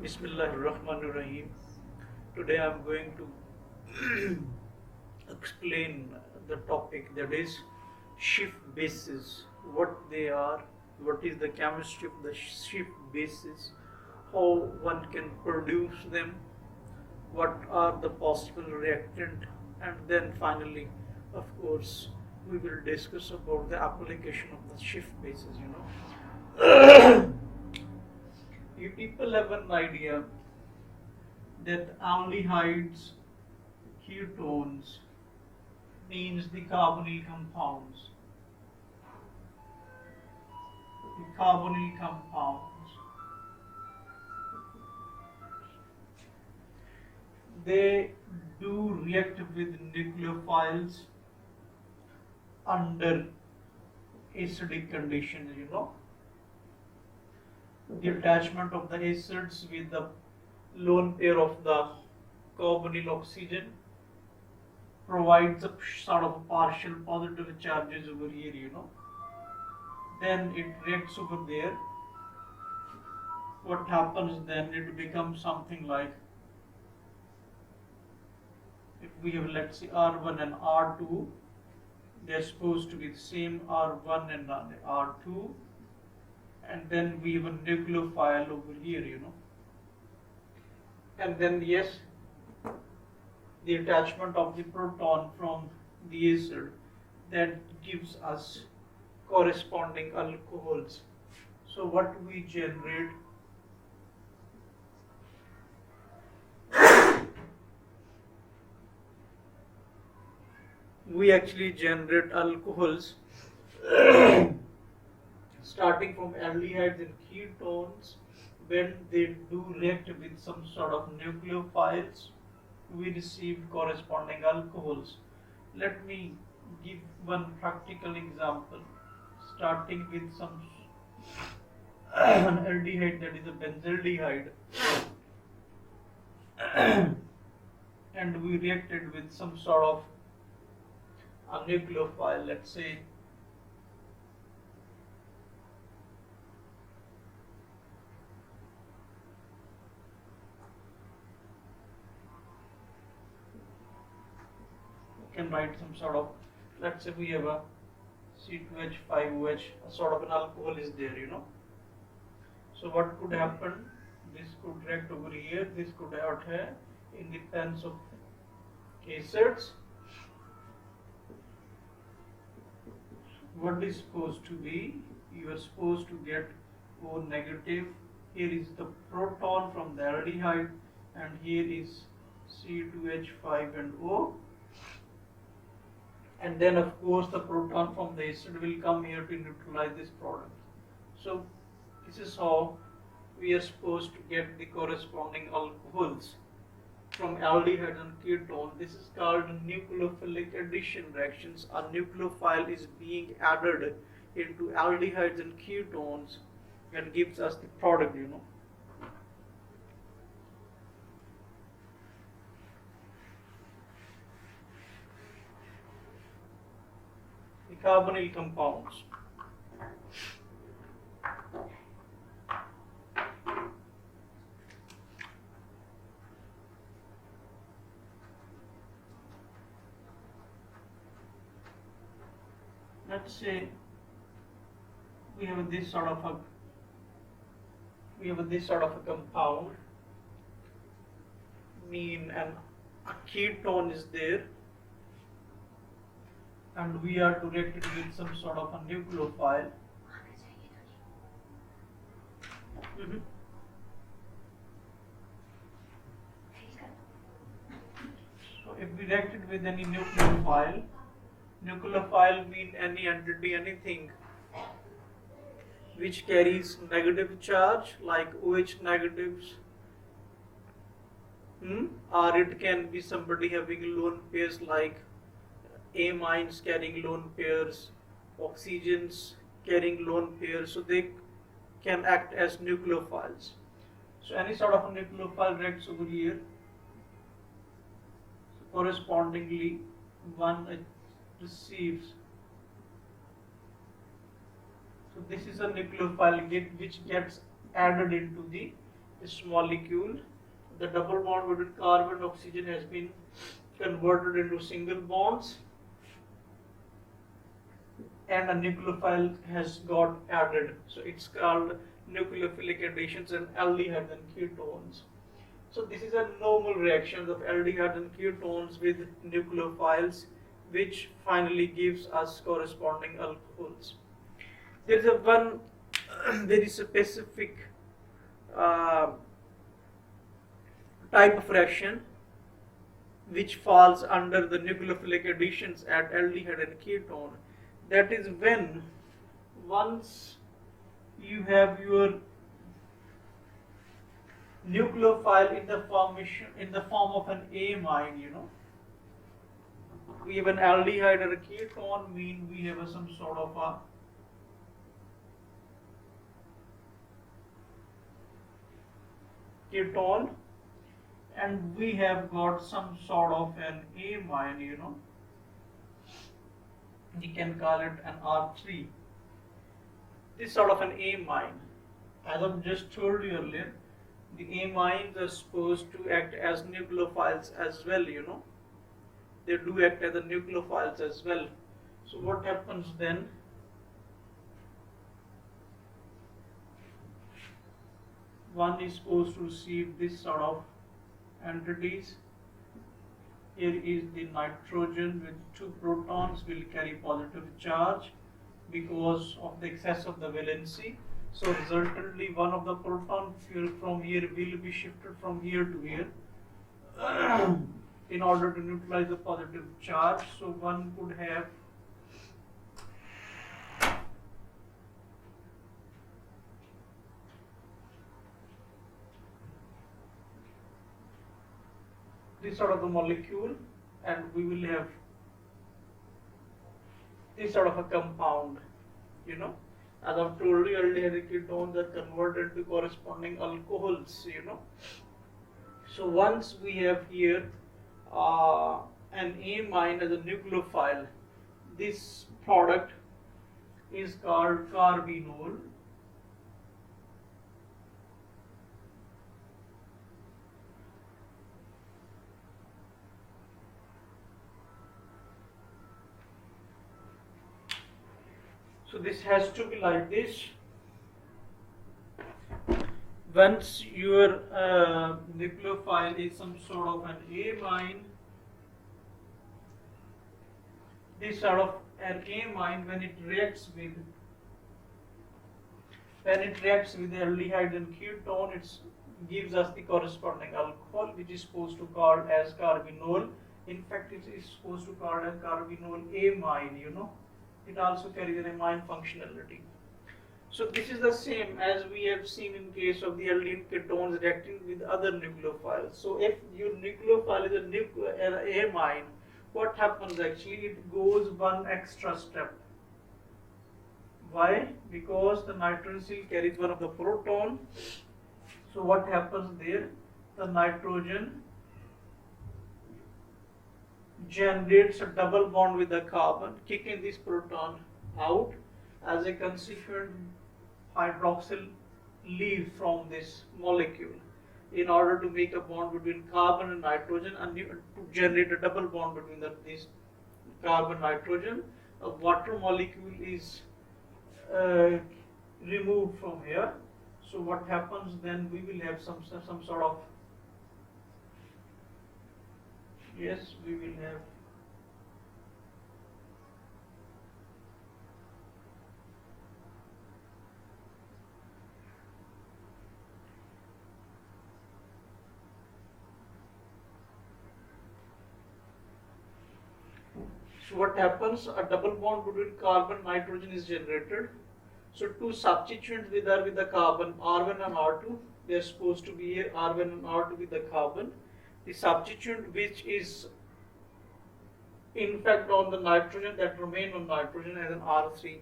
Bismillahirrahmanirrahim. Today I am going to explain the topic, that is Schiff bases, what they are, what is the chemistry of the Schiff bases, how one can produce them, what are the possible reactant, and then finally, of course, we will discuss about the application of the Schiff bases. You people have an idea that aldehydes, ketones means the carbonyl compounds. The carbonyl compounds, they do react with nucleophiles under acidic conditions. The attachment of the acids with the lone pair of the carbonyl oxygen provides a sort of partial positive charges over here. Then it reacts over there. What happens then? It becomes something like, if we have, let's say, R1 and R2, they're supposed to be the same, R1 and R2, and then we have a nucleophile over here. And then, yes, the attachment of the proton from the acid, that gives us corresponding alcohols. So what we generate, we actually generate alcohols starting from aldehydes and ketones. When they do react with some sort of nucleophiles, we receive corresponding alcohols. Let me give one practical example, starting with some an aldehyde, that is a benzaldehyde, and we reacted with some sort of a nucleophile, let's say can write some sort of, let's say we have a C2H5OH, a sort of an alcohol is there. So what could happen? This could react over here, this could out here in the presence of acids. What is supposed to be? You are supposed to get O negative. Here is the proton from the aldehyde, and here is C2H5 and O. And then, of course, the proton from the acid will come here to neutralize this product. So this is how we are supposed to get the corresponding alcohols from aldehyde and ketone. This is called nucleophilic addition reactions. A nucleophile is being added into aldehydes and ketones and gives us the product. The carbonyl compounds. Let's say we have this sort of a compound, mean, and a ketone is there, and we are to react it with some sort of a nucleophile. So if we react it with any nucleophile mean any entity, anything which carries negative charge, like OH negatives, or it can be somebody having lone pairs, like amines carrying lone pairs, oxygens carrying lone pairs, so they can act as nucleophiles. So any sort of a nucleophile reacts over here. So correspondingly, one receives. So this is a nucleophile which gets added into the this molecule. The double bond between carbon and oxygen has been converted into single bonds, and a nucleophile has got added. So it's called nucleophilic additions and aldehydes and ketones. So this is a normal reaction of aldehydes and ketones with nucleophiles, which finally gives us corresponding alcohols. There is a one very specific uh, type of reaction which falls under the nucleophilic additions at aldehyde and ketone. That is when once you have your nucleophile in the form of an amine, we have an aldehyde or a ketone, mean we have some sort of a ketone, and we have got some sort of an amine, you can call it an R3. This sort of an amine, as I've just told you earlier, the amines are supposed to act as nucleophiles as well, they do act as the nucleophiles as well. So what happens then? One is supposed to receive this sort of entities. Here is the nitrogen with 2 protons will carry positive charge because of the excess of the valency. So resultantly one of the proton from here will be shifted from here to here in order to neutralize the positive charge. So one could have this sort of a molecule, and we will have this sort of a compound, as I've told you earlier, the ketones are converted to corresponding alcohols, So once we have here an amine as a nucleophile, this product is called carbonyl. So this has to be like this. Once your nucleophile is some sort of an amine, this sort of an amine, when it reacts with the aldehyde and ketone, it gives us the corresponding alcohol, which is supposed to called as carbonyl. In fact, it is supposed to called as carbonyl amine, It also carries an amine functionality. So this is the same as we have seen in case of the aldehyde ketones reacting with other nucleophiles. So if your nucleophile is an amine, what happens actually? It goes one extra step. Why? Because the nitrogen still carries one of the proton. So what happens there? The nitrogen generates a double bond with the carbon, kicking this proton out. As a consequence, hydroxyl leaves from this molecule in order to make a bond between carbon and nitrogen, and to generate a double bond between this carbon nitrogen. A water molecule is removed from here. So what happens then? We will have some sort of, yes, we will have so what happens? A double bond between carbon and nitrogen is generated. So two substituents with the carbon, R1 and R2, they are supposed to be here, R1 and R2 with the carbon. The substituent which is in fact on the nitrogen, that remain on nitrogen as an R3,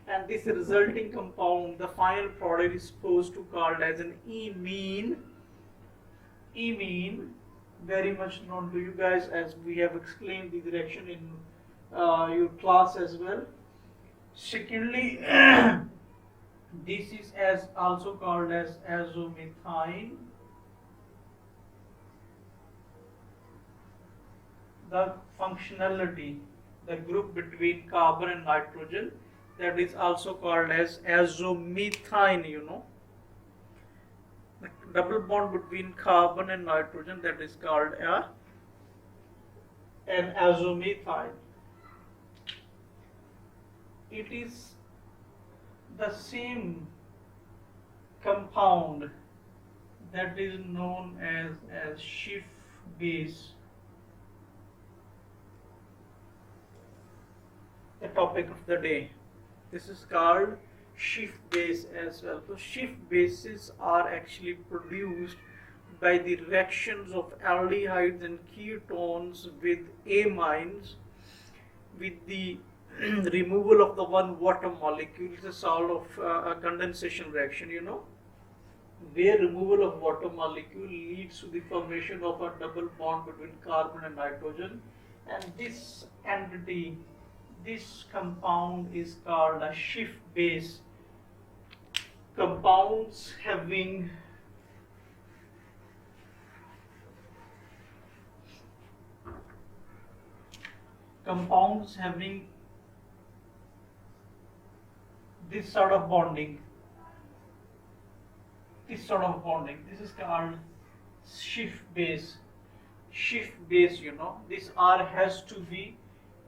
and this resulting compound, the final product, is supposed to called as an imine. Imine, very much known to you guys, as we have explained the reaction in your class as well. Secondly, this is also called as azomethine. the functionality, the group between carbon and nitrogen, that is also called as azomethane, the double bond between carbon and nitrogen, that is called an azomethane. It is the same compound that is known as Schiff base. The topic of the day. This is called Schiff base as well. So Schiff bases are actually produced by the reactions of aldehydes and ketones with amines, with the removal of the one water molecule. It's a sort of a condensation reaction, where removal of water molecule leads to the formation of a double bond between carbon and nitrogen, and this entity, this compound is called a Schiff base. Compounds having this sort of bonding, this is called Schiff base. Schiff base, this R has to be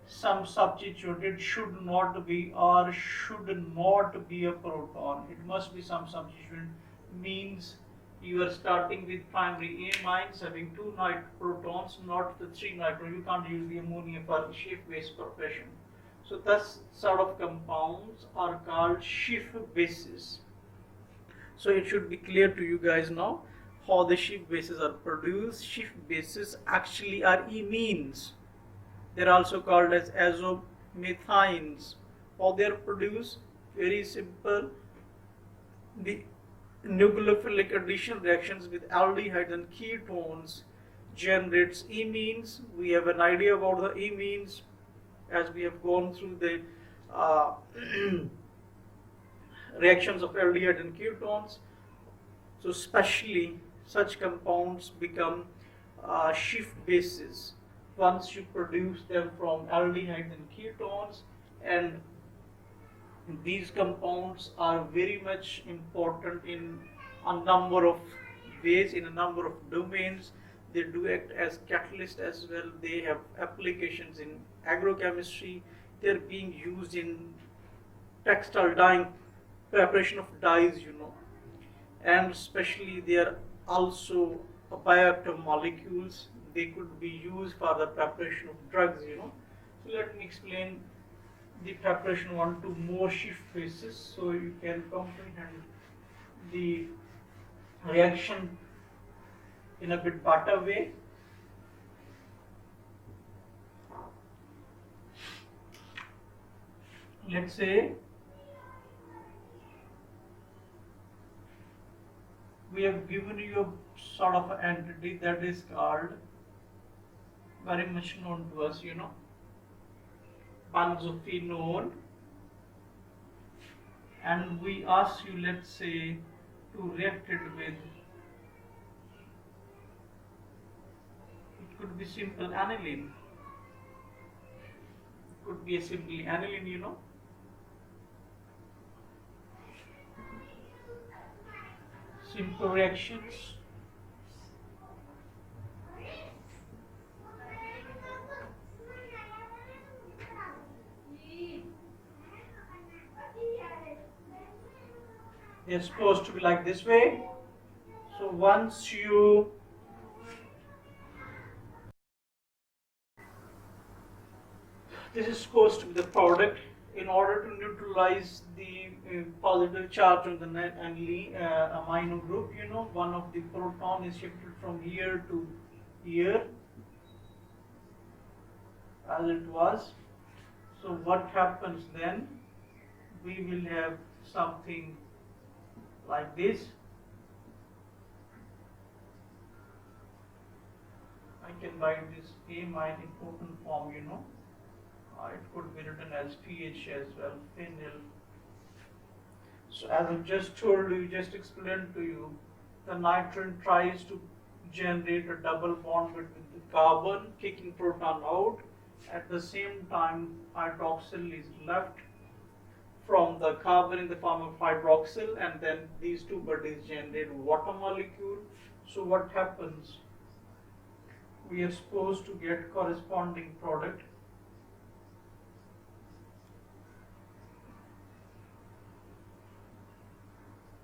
some substituted, should not be or should not be a proton. It must be some substituent, means you are starting with primary amines having 2 protons, not the 3 nitrogen. You can't use the ammonia for Schiff base preparation. So thus sort of compounds are called Schiff bases. So it should be clear to you guys now how the Schiff bases are produced. Schiff bases actually are amines. They're also called as azomethanes. How they are produced? Very simple. The nucleophilic addition reactions with aldehydes and ketones generates amines. We have an idea about the amines as we have gone through the reactions of aldehyde and ketones. So especially such compounds become Schiff bases once you produce them from aldehydes and ketones, and these compounds are very much important in a number of ways, in a number of domains. They do act as catalysts as well. They have applications in agrochemistry. They're being used in textile dyeing, preparation of dyes, and especially they are also bioactive molecules. They could be used for the preparation of drugs, So let me explain the preparation of 1 to more Schiff bases so you can comprehend the reaction in a bit better way. Let's say we have given you a sort of an entity that is called, very much known to us, benzophenone, and we ask you, let's say, to react it with, it could be simple aniline, it could be a simple aniline, simple reactions. They're supposed to be like this way. So once you this is supposed to be the product. In order to neutralize the positive charge on the amino group, one of the proton is shifted from here to here as it was. So what happens then? We will have something like this. I can write this amine in potent form, it could be written as pH as well, phenyl. So as I just told you, just explained to you, the nitrogen tries to generate a double bond between the carbon, kicking proton out. At the same time, hydroxyl is left from the carbon in the form of hydroxyl, and then these two bodies generate water molecule. So what happens? We are supposed to get corresponding product.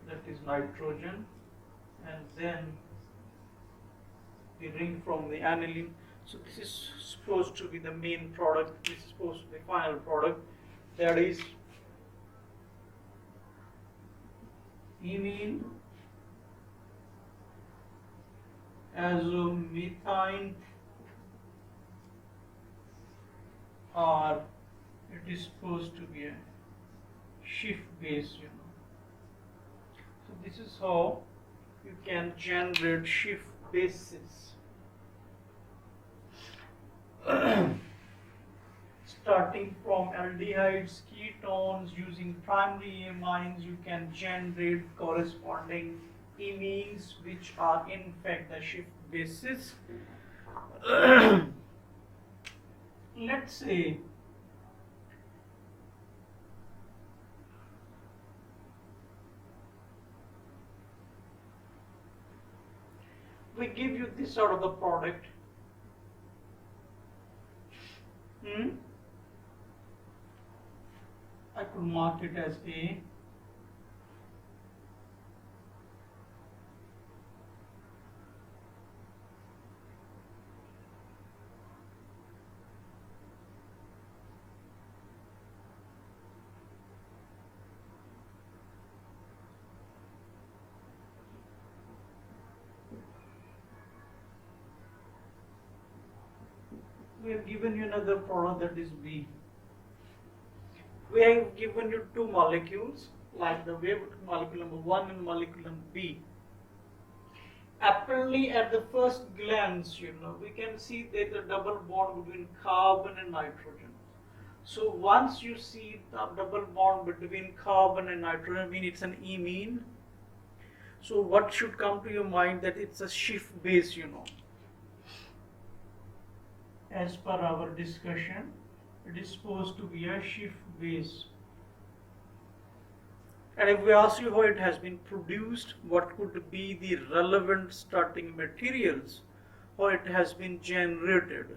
That is nitrogen, and then the ring from the aniline. So this is supposed to be the main product. This is supposed to be the final product. That is imine, azomethane, or it is supposed to be a Schiff base, So this is how you can generate Schiff bases. Starting from aldehydes, ketones, using primary amines, you can generate corresponding imines, which are in fact the Schiff bases. Let's say we give you this sort of the product. I could mark it as A. We have given you another product, that is B. We have given you two molecules, like the wave molecule number 1 and molecule number B. Apparently, at the first glance, we can see there's a double bond between carbon and nitrogen. So once you see the double bond between carbon and nitrogen, I mean it's an imine. So what should come to your mind? That it's a Schiff base, As per our discussion, it is supposed to be a Schiff base. And if we ask you how it has been produced, what could be the relevant starting materials, how it has been generated,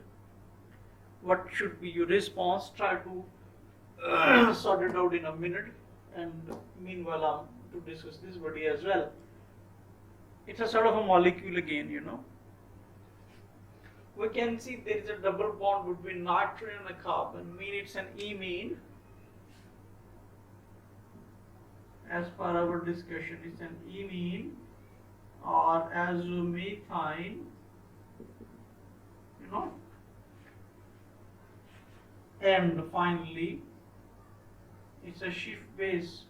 what should be your response? Try to sort it out in a minute, and meanwhile I'm to discuss this body as well. It's a sort of a molecule again, We can see there is a double bond between nitrogen and carbon, mean it's an imine. As per our discussion, it's an imine or azomethane, And finally, it's a Schiff base.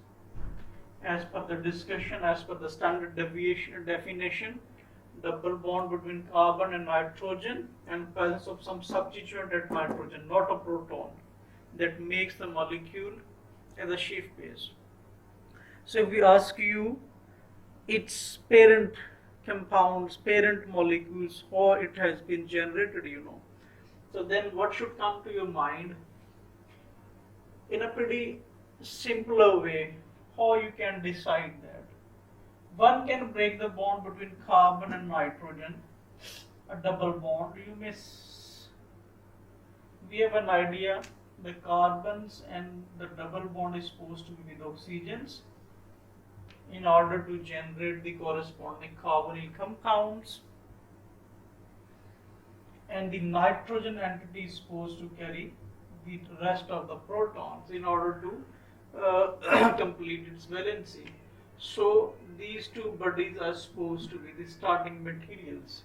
As per the discussion, as per the standard definition, double bond between carbon and nitrogen, and presence of some substituted nitrogen, not a proton, that makes the molecule as a Schiff base. So if we ask you its parent compounds, parent molecules, how it has been generated, So then what should come to your mind? In a pretty simpler way, how you can decide that. One can break the bond between carbon and nitrogen, a double bond. We have an idea, the carbons and the double bond is supposed to be with oxygens in order to generate the corresponding carbonyl compounds, and the nitrogen entity is supposed to carry the rest of the protons in order to complete its valency. So these two bodies are supposed to be the starting materials.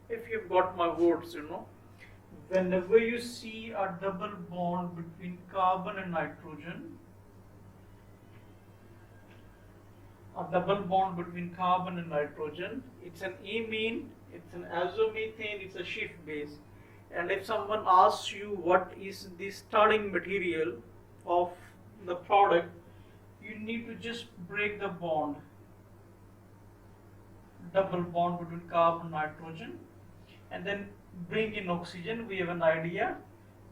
If you've got my words, whenever you see a double bond between carbon and nitrogen, it's an imine, it's an azomethane, it's a Schiff base. And if someone asks you what is the starting material of the product, you need to just break the bond. double bond between carbon and nitrogen, and then bring in oxygen. We have an idea,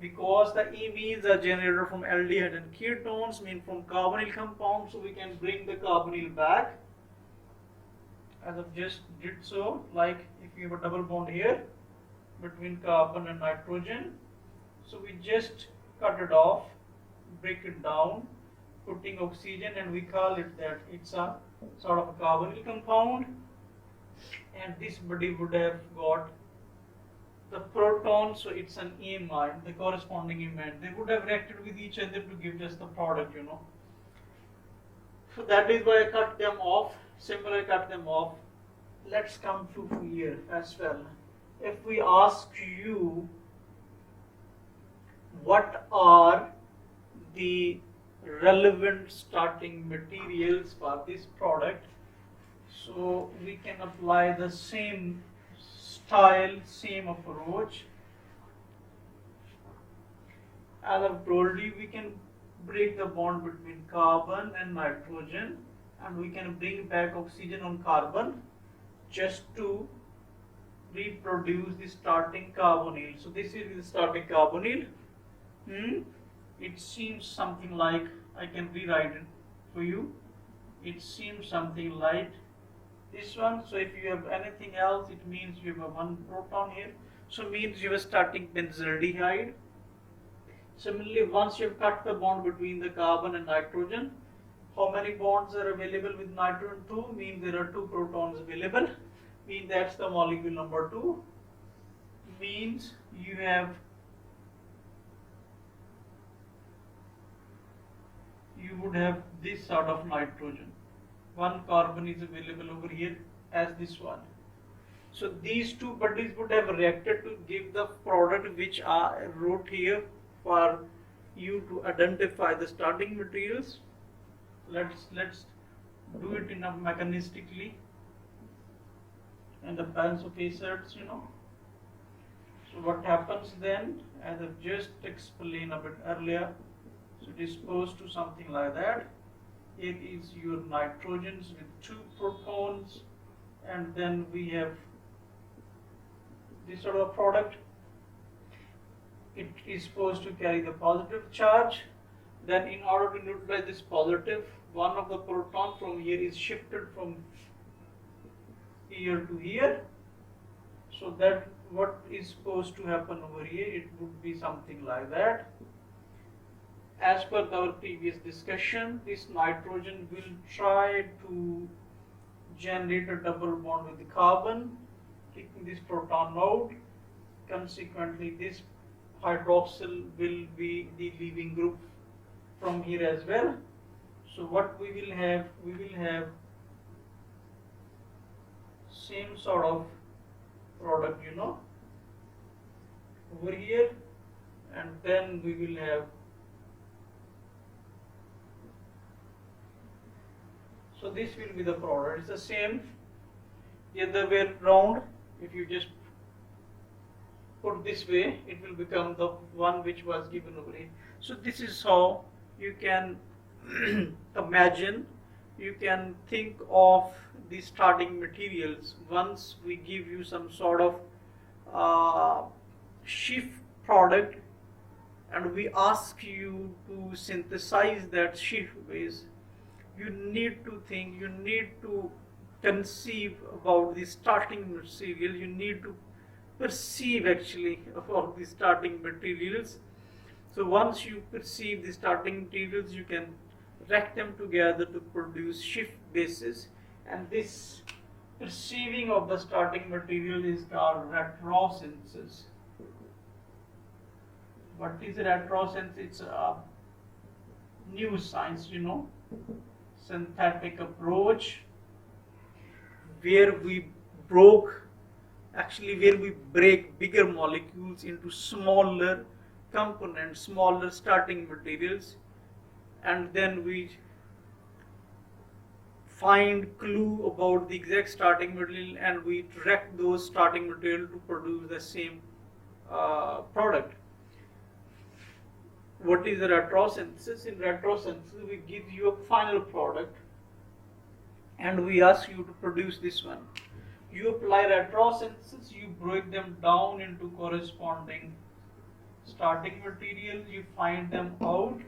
because the amines are generated from aldehyde and ketones, mean from carbonyl compounds, so we can bring the carbonyl back, as I've just did so. Like if you have a double bond here between carbon and nitrogen, so we just cut it off, break it down, putting oxygen, and we call it that it's a sort of a carbonyl compound, and this body would have got the proton, so it's an amine, the corresponding amine. They would have reacted with each other to give just the product, So that is why I cut them off. Simply I cut them off. Let's come to here as well. If we ask you what are the relevant starting materials for this product, so we can apply the same style, same approach. As I've told you, we can break the bond between carbon and nitrogen, and we can bring back oxygen on carbon just to reproduce the starting carbonyl. So this is the starting carbonyl. It seems something like, I can rewrite it for you. It seems something like this one. So if you have anything else, it means you have one proton here. So means you are starting benzaldehyde. Similarly, once you have cut the bond between the carbon and nitrogen, how many bonds are available with nitrogen? 2, means there are 2 protons available. Means that's the molecule number 2. Means you would have this sort of nitrogen. 1 carbon is available over here as this one. So these 2 bodies would have reacted to give the product which I wrote here for you to identify the starting materials. Let's do it in a mechanistically, and the balance of acids, So what happens then, as I've just explained a bit earlier, so it is supposed to something like that. It is your nitrogens with 2 protons, and then we have this sort of product. It is supposed to carry the positive charge. Then in order to neutralize this positive, one of the proton from here is shifted from here to here. So that what is supposed to happen over here, it would be something like that. As per our previous discussion, this nitrogen will try to generate a double bond with the carbon, taking this proton out. Consequently, this hydroxyl will be the leaving group from here as well. So what we will have same sort of product, over here, and then we will have, so this will be the product. It's the same the other way round. If you just put this way, it will become the one which was given over here. So this is how you can imagine, you can think of the starting materials. Once we give you some sort of Schiff product and we ask you to synthesize that Schiff base, you need to think, you need to conceive about the starting material, you need to perceive actually about the starting materials. So once you perceive the starting materials, you can react them together to produce Schiff bases, and this perceiving of the starting material is called retrosynthesis. What is retrosynthesis? It's a new science, synthetic approach where we break bigger molecules into smaller components, smaller starting materials, and then we find clue about the exact starting material and we react those starting material to produce the same product. What is the retrosynthesis? In retrosynthesis, we give you a final product and we ask you to produce this one. You apply retrosynthesis, you break them down into corresponding starting materials, you find them out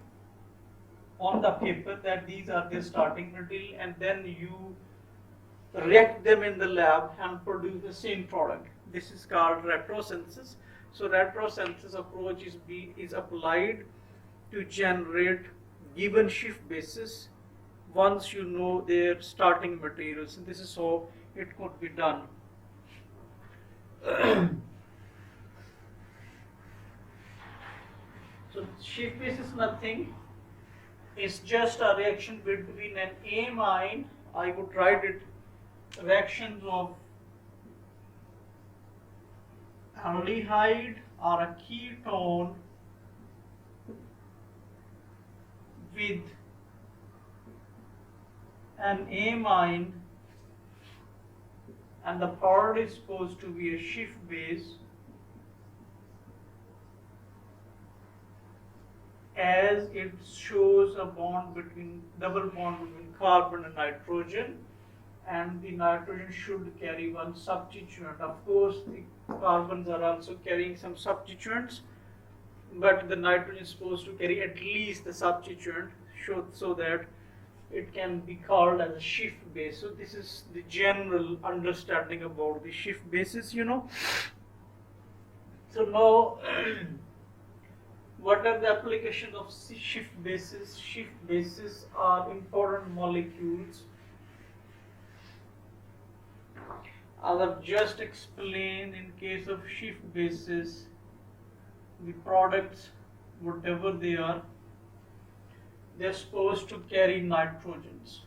on the paper that these are the starting material, and then you react them in the lab and produce the same product. This is called retrosynthesis. So retrosynthesis approach is applied to generate given Schiff bases once you know their starting materials. And this is how it could be done. So Schiff base is nothing. It's just a reaction between an amine. I would write it reactions of aldehyde or a ketone with an amine, and the product is supposed to be a Schiff base, as it shows a double bond between carbon and nitrogen, and the nitrogen should carry one substituent. Of course, the carbons are also carrying some substituents, but the nitrogen is supposed to carry at least the substituent so that it can be called as a Schiff base. So this is the general understanding about the Schiff bases, So now, what are the applications of Schiff bases? Schiff bases are important molecules. As I've just explained, in case of Schiff bases, the products, whatever they are, they're supposed to carry nitrogens.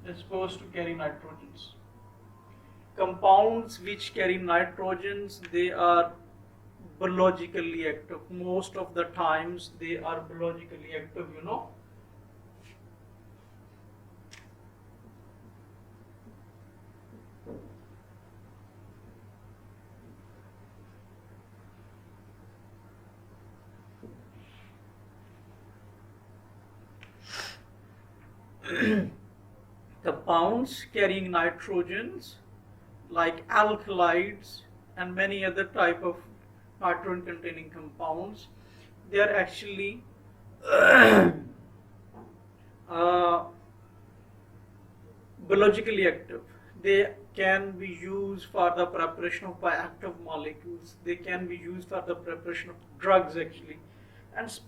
They're supposed to carry nitrogens. Compounds which carry nitrogens, they are biologically active. Most of the times they are biologically active, Compounds carrying nitrogens like alkalides and many other type of nitrogen containing compounds, they are actually biologically active. They can be used for the preparation of bioactive molecules. They can be used for the preparation of drugs actually, and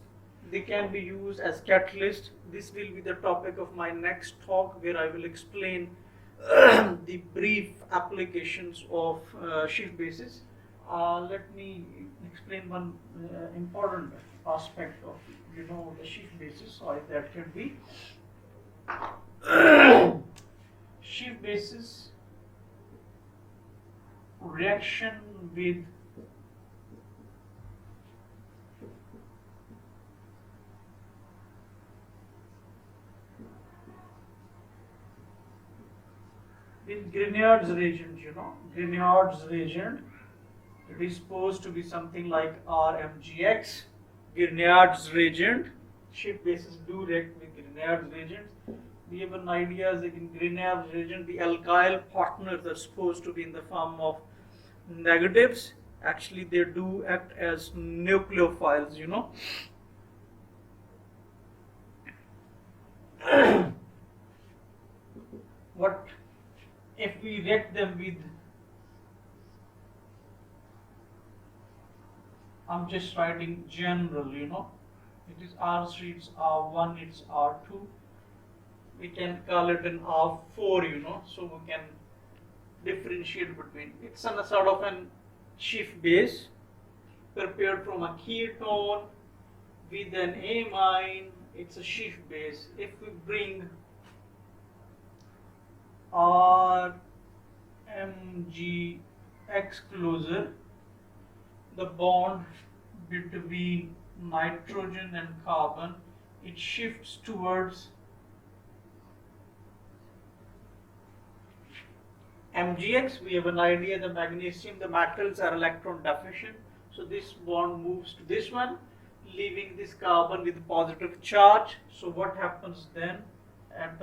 they can be used as catalyst. This will be the topic of my next talk, where I will explain the brief applications of Schiff bases. Let me explain one important aspect of the Schiff bases, so that can be Schiff bases reaction with Grignards reagent, Grignards reagent. It is supposed to be something like RMGX. Grignards reagent. Schiff bases do react with Grignards reagents. We have an idea that in Grignards reagent, the alkyl partners are supposed to be in the form of negatives. Actually, they do act as nucleophiles, What if we react them with, I'm just writing general, it is R3, it's R1, it's R2. We can call it an R4, so we can differentiate between. It's a sort of an Schiff base prepared from a ketone with an amine. It's a Schiff base. If we bring RMGX closer, the bond between nitrogen and carbon, it shifts towards MgX. We have an idea the magnesium, the metals are electron deficient, so this bond moves to this one, leaving this carbon with positive charge. So what happens then? at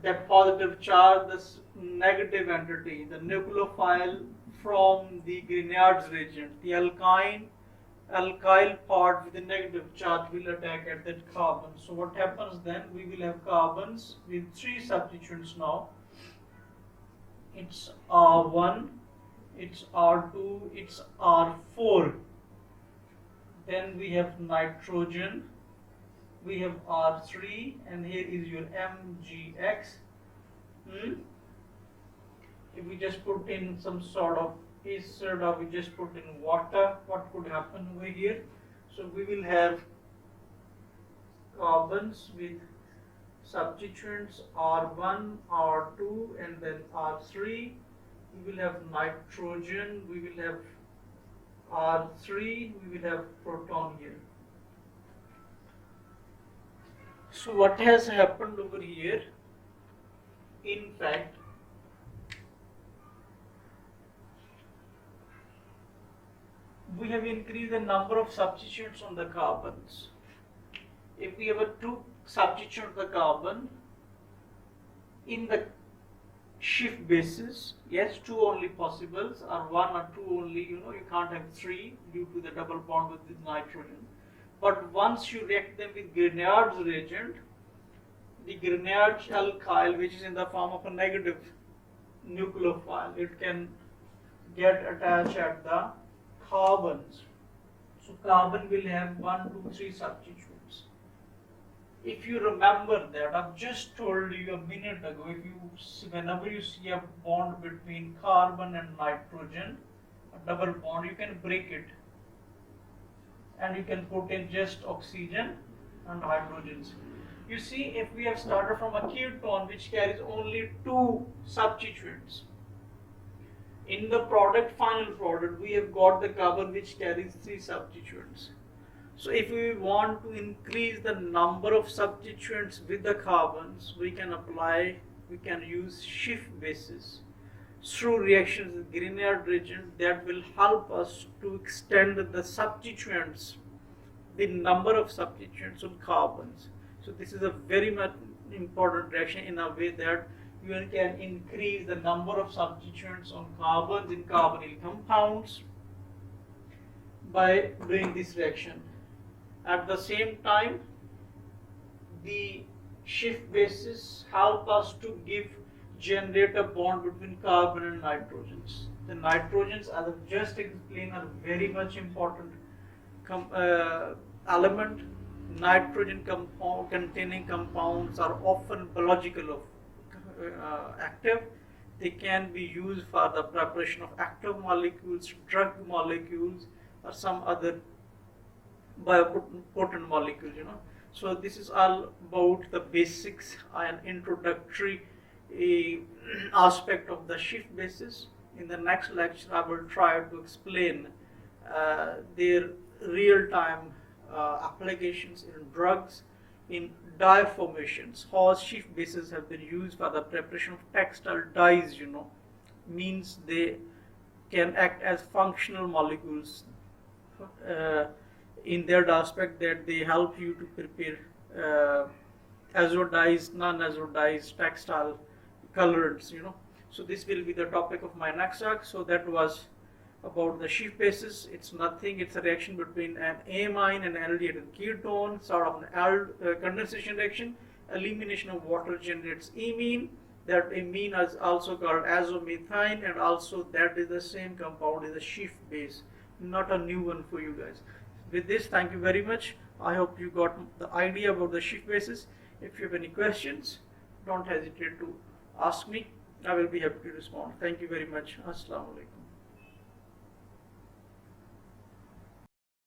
that positive charge, this negative entity, the nucleophile from the Grignards region, the alkyl part with the negative charge will attack at that carbon. So what happens then? We will have carbons with three substituents now. It's R1, it's R2, it's R4. Then we have nitrogen, we have R3, and here is your MgX. If we just put in some sort of acid or we just put in water, what could happen over here? So we will have carbons with substituents R1, R2, and then R3. We will have nitrogen, we will have R3, we will have proton here. So what has happened over here? In fact, we have increased the number of substituents on the carbons. If we have a two substituent of the carbon in the Schiff bases, yes, two only possibles, or one or two only, you can't have three due to the double bond with the nitrogen. But once you react them with Grignards reagent, the Grignards alkyl, which is in the form of a negative nucleophile, it can get attached at the carbons. So carbon will have 1, 2, 3 substituents. If you remember that, I've just told you a minute ago, whenever you see a bond between carbon and nitrogen, a double bond, you can break it. And you can put in just oxygen and hydrogens. You see, if we have started from a ketone which carries only 2 substituents, in the final product, we have got the carbon which carries 3 substituents. So if we want to increase the number of substituents with the carbons, we can use Schiff bases through reactions with Grignard reagent that will help us to extend the substituents, the number of substituents on carbons. So this is a very much important reaction in a way that you can increase the number of substituents on carbons in carbonyl compounds by doing this reaction. At the same time, the Schiff bases help us to generate a bond between carbon and nitrogens. The nitrogens, as I've just explained, are very much important element. Nitrogen containing compounds are often biological active. They can be used for the preparation of active molecules, drug molecules, or some other biopotent molecules. So this is all about the basics and introductory aspect of the Schiff bases. In the next lecture, I will try to explain their real-time applications in drugs, in dye formations. How Schiff bases have been used for the preparation of textile dyes, means they can act as functional molecules in that aspect that they help you to prepare azodized, non-azodized textile colorants, So this will be the topic of my next talk. So that was about the Schiff bases. It's nothing, it's a reaction between an amine and an aldehyde ketone, sort of an condensation reaction. Elimination of water generates amine. That amine is also called azomethine, and also that is the same compound as a Schiff base. Not a new one for you guys. With this, thank you very much. I hope you got the idea about the Schiff bases. If you have any questions, don't hesitate to ask me. I will be happy to respond. Thank you very much. Assalamu alaikum.